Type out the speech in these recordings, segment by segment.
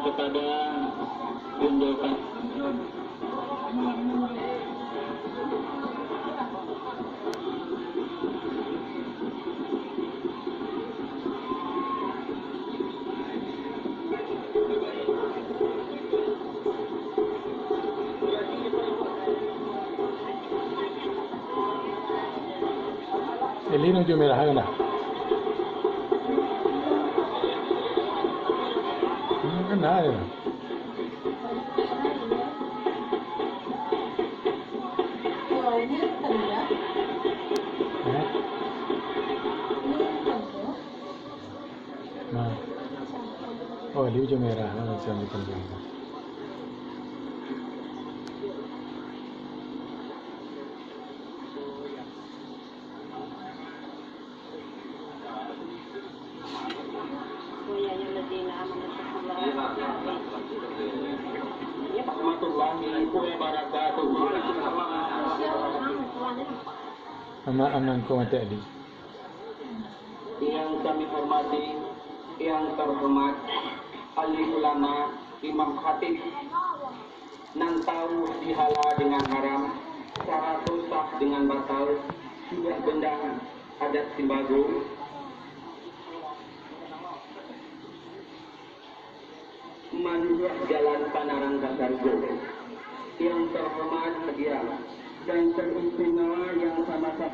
kepada tunjukkan. Ini nuju merah kan? Kena ya. Nah. Oh, ini nuju merah, macam itu. Aman ko mati Ali. Yang kami hormati, yang terhormat ahli ulama Imam Khatib nan tahu dihala dengan haram, syarat rusak dengan batal, sudah benda adat Simbago. Manurut jalan Panarang Kasargo, yang terhormat dia dan teristimewa yang sama-sama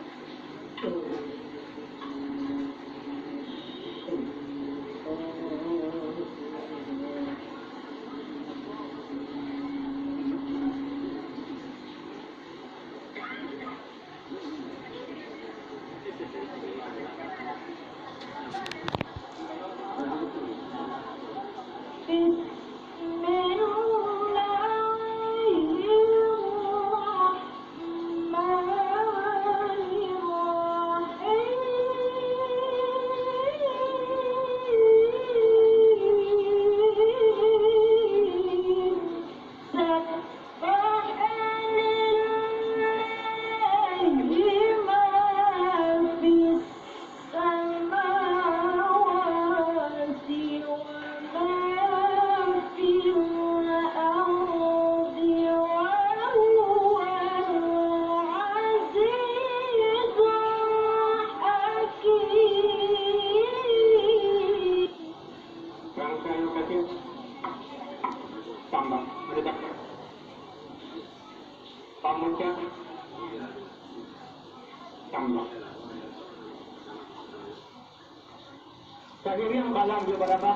Kahiri yang balang dia berapa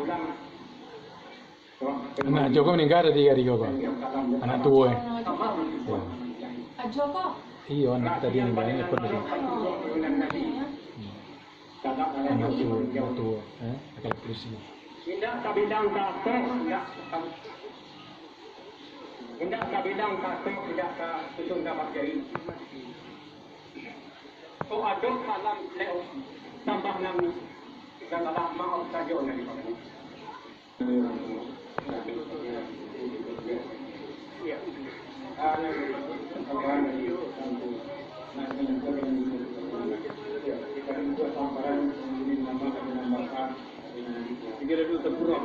bulan. Anak Joko meninggal ada 3 hari Joko. Anak tua. Joko? Iya, anak tadi meninggalnya ikut tadi. Anak tua. Akan terus ini. Indah kabidang kaso, indah kabidang kaso, tidak ke susun dapat jadi. So adong kalam leo tambah nami dan alam maaf saja dari kami. Ya. Segera dulu tempurah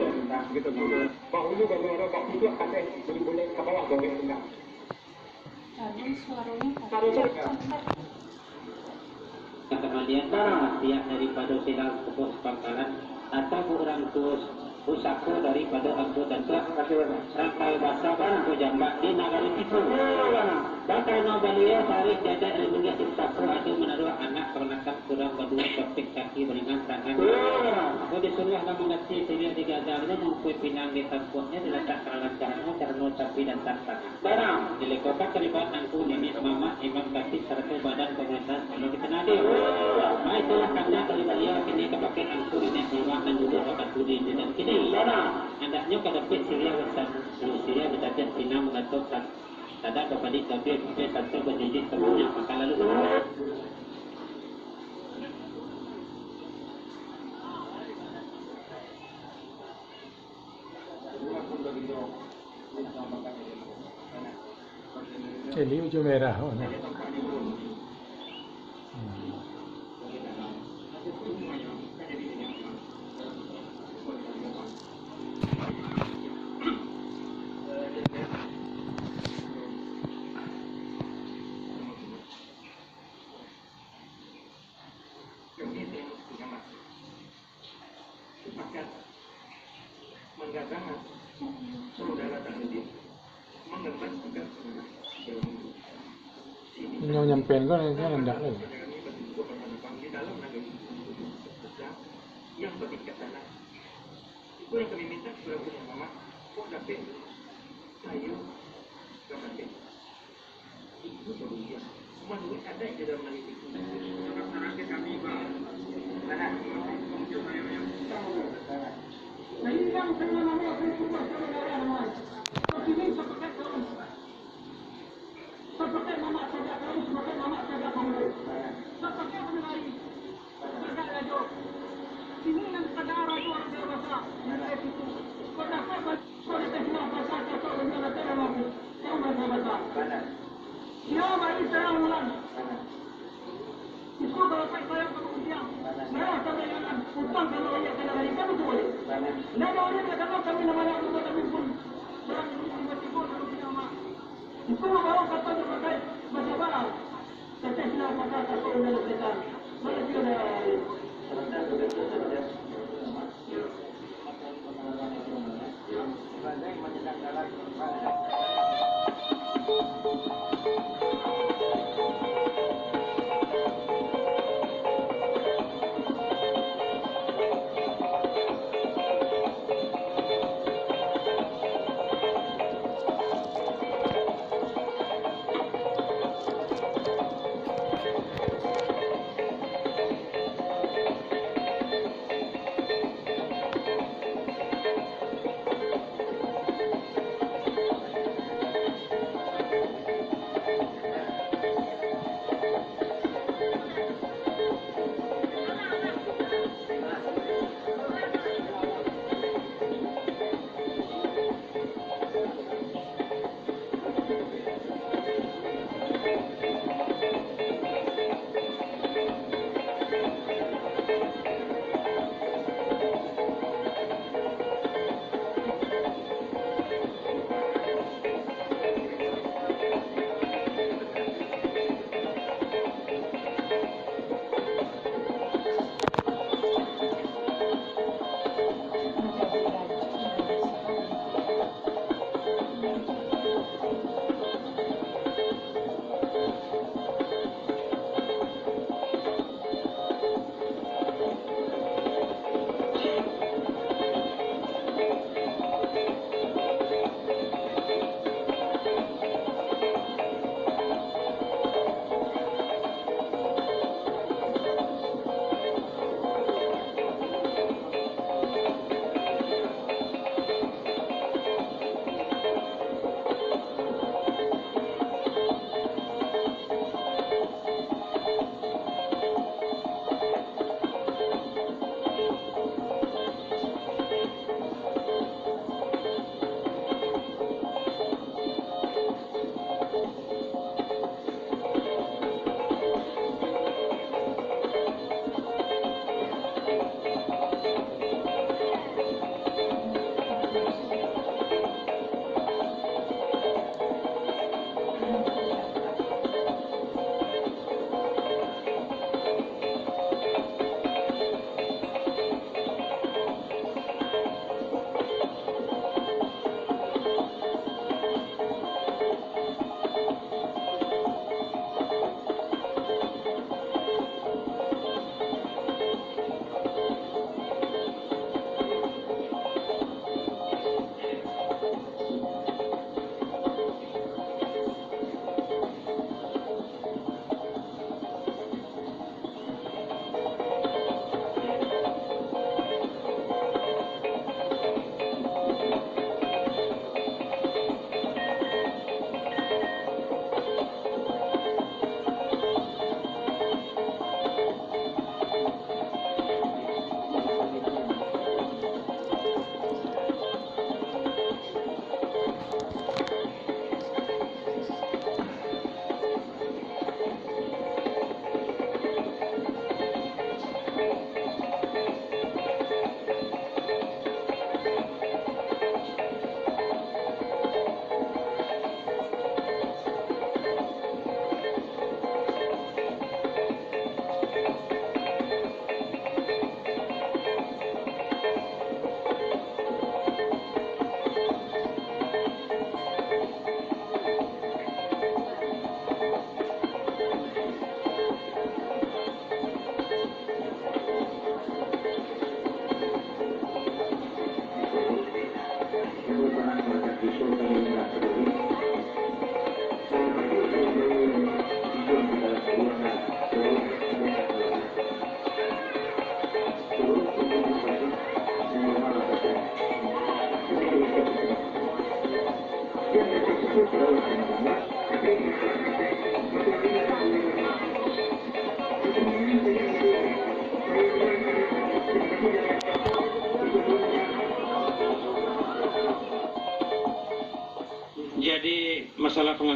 gitu. Bahu juga orang bahu juga kata boleh ke bawah boleh enggak. Suaranya kemudian pihak daripada sidang pokok pangkalan atau orang terus usaha daripada anggota rangkai bahasa barang jambak di negara itu. Bakal nobalia tarik jadak ilmunya usaha atau menaruh anak peranakan kurang berdua topik kaki beringan tangan. Kalau disuruh nama nasi sehingga digagalnya mengkui pinang di tampuknya diletak kelancarannya karena sapi dan tartak. Barang dilekopkan terlibat angku nenek mama imam kasih serta badan komunitas kalau kita nadir. Nah itulah karena kalibalia kini kepakai angku nenek mama dan duduk akan budi dan kini andaknya pada Syria besar Syria berdapat Cina mengatur tanda kepada tapi satu berjijik semuanya maka lalu Ini ujung merah. belakangan saudara tadi mengemban tugas Yang nyampein kan enggak lagi. di dalam negeri yang bertingkat tanah itu yang kami minta kepada punya mama kok dapat saya dapat itu solusi menurut ada di dalam negeri itu orang-orang kami bang mana nah ini kan dengan nama prinsipnya saudara ini seperti mama saja kamu seperti mama saja kamu seperti mengenai tidak ada ini yang saudara luar biasa itu pada apa pada semua pasal atau dengan terlalu yang berbeda dia bayi saya ulang itu kalau saya kemudian saya sampaikan utang kalau yang kena dari kamu boleh tidak ada orang yang kata kami namanya itu kami pun orang ini tiba-tiba kalau kita mah itu baru kata terkait bagaimana terkait kata atau dengan kita mana sudah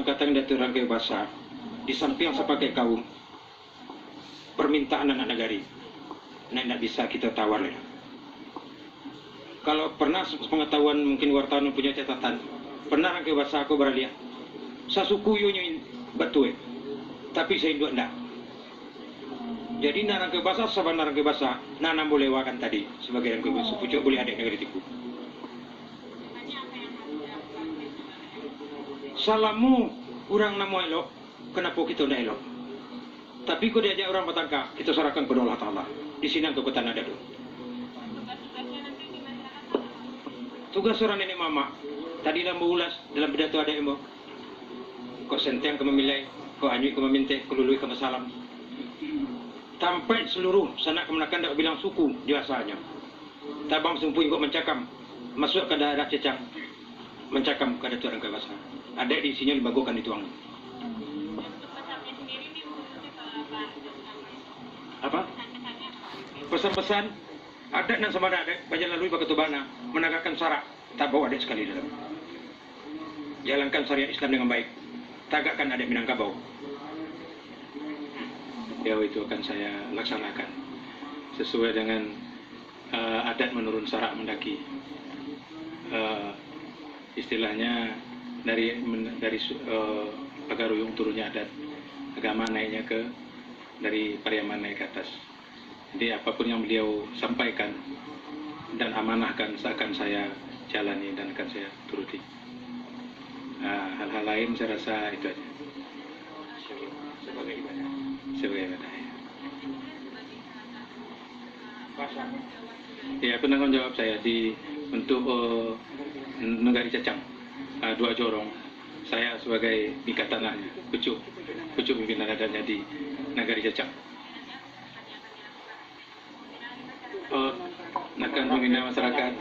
orang kata Datuk Rangkai Basah, di samping sebagai kaum, permintaan anak negari, nah tidak bisa kita tawar. Kalau pernah pengetahuan mungkin wartawan punya catatan, pernah Rangkai Basah aku beraliah, saya suku yunya betul, tapi saya dua enggak. Jadi Rangkai Basah sama Rangkai Basah, nana boleh wakan tadi sebagai Rangkai Basah, pucuk boleh ada negeri tiku. Salamu orang nama elok, kenapa kita tidak elok? Tapi kau diajak orang Batangka, kita serahkan kepada Allah Ta'ala. Di sini ke kota Nadado. Tugas seorang nenek mama, tadi dalam ulas dalam pidato ada emo. Kau senteng ke memilih, kau anyui ke meminta, kau lului ke masalam. Sampai seluruh sanak kemenakan tak bilang suku biasanya. Tabang sumpuin kau mencakam, masuk ke daerah Cecang, mencakam ke Datuk Rangkai Basah. Ada di sini dibagukan dituang. Apa? Pesan-pesan ada dan sama ada baca lalui bakatubana menegakkan syarat tak bawa ada sekali dalam. Jalankan syariat Islam dengan baik. Tagakkan ada Minangkabau. Ya itu akan saya laksanakan sesuai dengan adat menurun syarat mendaki. Istilahnya dari Pagaruyung turunnya adat agama naiknya ke dari Pariaman naik ke atas. Jadi apapun yang beliau sampaikan dan amanahkan akan saya jalani dan akan saya turuti. Hal-hal lain saya rasa itu aja sebagai ibadah. Ya, penanggung jawab saya untuk Negari Cecang. 2 jorong, saya sebagai ikatanannya, pucuk pimpinan adatnya di Negari Cecang. Akan membina masyarakat,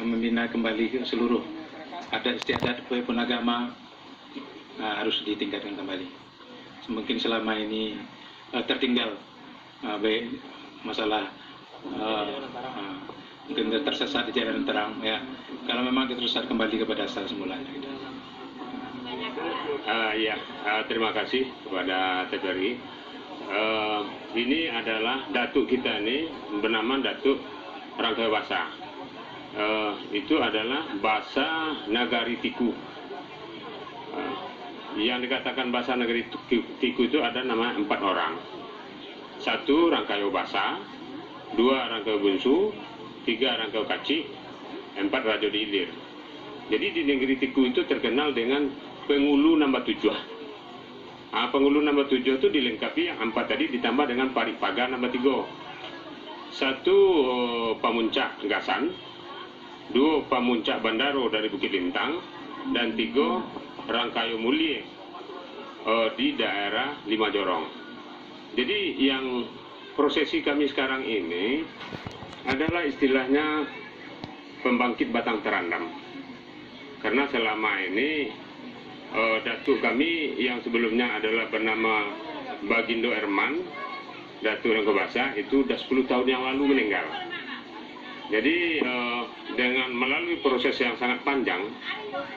membina kembali seluruh adat istiadat pun agama harus ditingkatkan kembali. Mungkin selama ini tertinggal baik masalah mungkin tersesat di jalan terang ya. Kalau memang kita tersesat kembali kepada asal semulanya. Terima kasih kepada TVRI. Ini adalah datuk kita ini bernama Datuk Rangkai Basah. Itu adalah bahasa Nagari Tiku. Yang dikatakan bahasa Nagari Tiku itu ada nama 4 orang. 1 Rangkai Basah, 2 Rangkai Bunsu, 3 Rangkai Kacik, 4 Rajo Diilir. Jadi di negeri Tiku itu terkenal dengan Pengulu Nambah 7. Pengulu Nambah 7 itu dilengkapi yang 4 tadi ditambah dengan Paripaga Nambah 3. 1 Pamuncak Gasan, 2 Pamuncak Bandaro dari Bukit Lintang, dan 3 Rangkayo Mulie di daerah Lima Jorong. Jadi yang prosesi kami sekarang ini adalah istilahnya pembangkit batang terandam. Karena selama ini datuk kami yang sebelumnya adalah bernama Bagindo Erman, Datuk Rangkai Basah, itu sudah 10 tahun yang lalu meninggal. Jadi dengan melalui proses yang sangat panjang,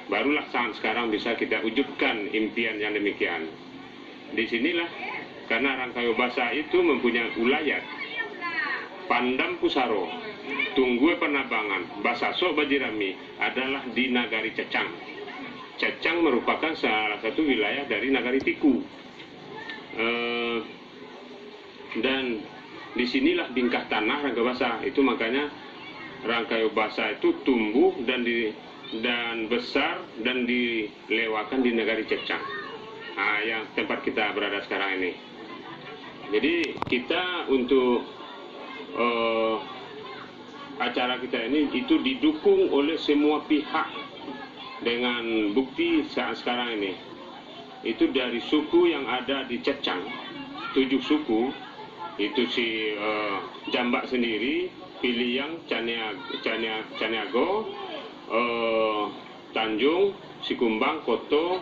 barulah saat sekarang bisa kita wujudkan impian yang demikian. Disinilah karena Rangkai Basah itu mempunyai ulayat Pandam Pusaro, Tunggue Penabangan, Basaso Bajirami adalah di Nagari Cecang. Cecang merupakan salah satu wilayah dari Nagari Tiku. Dan disinilah bingkah tanah Rangkai Basah. Itu makanya Rangkai Basah itu tumbuh dan besar dan dilewakan di Nagari Cecang. Yang tempat kita berada sekarang ini. Jadi kita untuk acara kita ini itu didukung oleh semua pihak dengan bukti saat sekarang ini. Itu dari suku yang ada di Cecang, 7 suku, itu si Jambak sendiri, Piliang, Caniago, Tanjung, Sikumbang, Koto,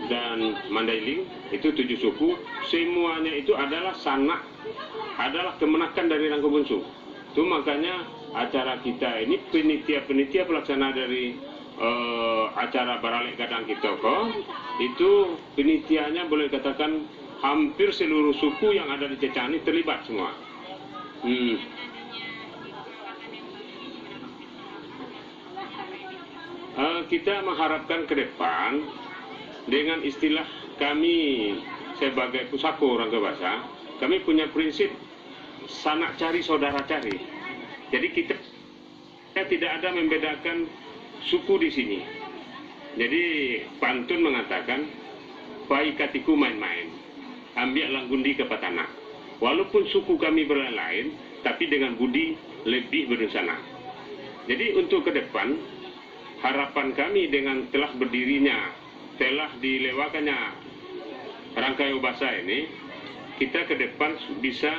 dan Mandailing, itu 7 suku. Semuanya itu adalah sanak, adalah kemenakan dari Rangkai Bunsu. Itu makanya acara kita ini penitia pelaksana dari acara Baralik Gadang Kitoko itu penitiannya boleh katakan hampir seluruh suku yang ada di Cecani terlibat semua. Kita mengharapkan ke depan dengan istilah kami sebagai pusako orang Kebasa, kami punya prinsip sanak cari saudara cari. Jadi kita tidak ada membedakan suku di sini. Jadi pantun mengatakan pai katiku main-main, ambil langgundi ke patana. Walaupun suku kami berlain, tapi dengan budi lebih berencana. Jadi untuk ke depan harapan kami dengan telah berdirinya, telah dilewakannya Rangkai Ubasa ini, kita ke depan bisa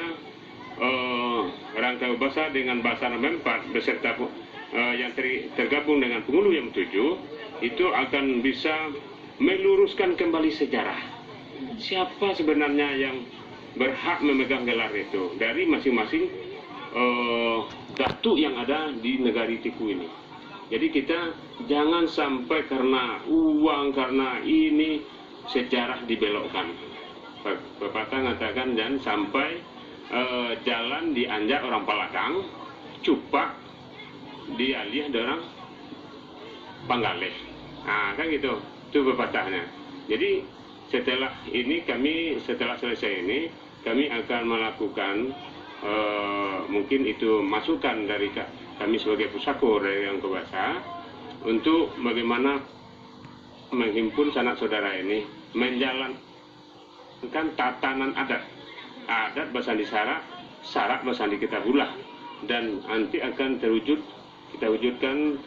Rangkai Ubasa dengan Bahasa 4 beserta yang tergabung dengan Pengulu yang 7 itu akan bisa meluruskan kembali sejarah. Siapa sebenarnya yang berhak memegang gelar itu dari masing-masing datuk yang ada di negari Tiku ini. Jadi kita jangan sampai karena uang, karena ini sejarah dibelokkan. Pepatah mengatakan jangan sampai jalan dianjak orang Palakang, cupak dialih orang Panggaleh. Nah, kan gitu, itu pepatahnya. Jadi setelah selesai ini, kami akan melakukan mungkin itu masukan dari kami sebagai pusako dari yang Kebasa untuk bagaimana menghimpun sanak saudara ini menjalankan tatanan adat Basandi Sarak, Sarak Basandi Kitabulah, dan nanti akan kita wujudkan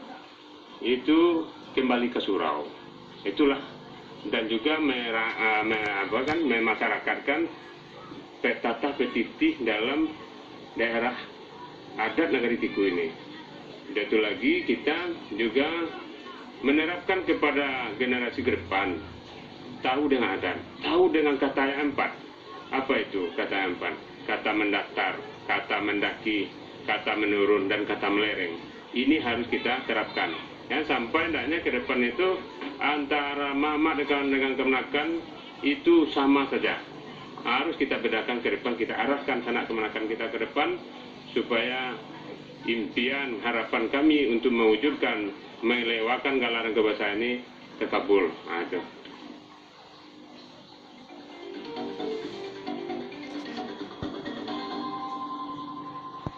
itu kembali ke surau. Itulah, dan juga memasyarakatkan petata petitih dalam daerah adat negeri Tiku ini. Dan itu lagi kita juga menerapkan kepada generasi ke depan tahu dengan adat, tahu dengan kata yang 4. Apa itu kata yang 4? Kata mendaftar, kata mendaki, kata menurun, dan kata melereng. Ini harus kita terapkan. Ya, sampai hendaknya ke depan itu antara Mamat dengan kemenakan itu sama saja. Harus kita bedakan ke depan, kita arahkan sanak kemenakan kita ke depan supaya impian harapan kami untuk mewujudkan melewakan galaran kebasa ini terkabul. Nah, itu.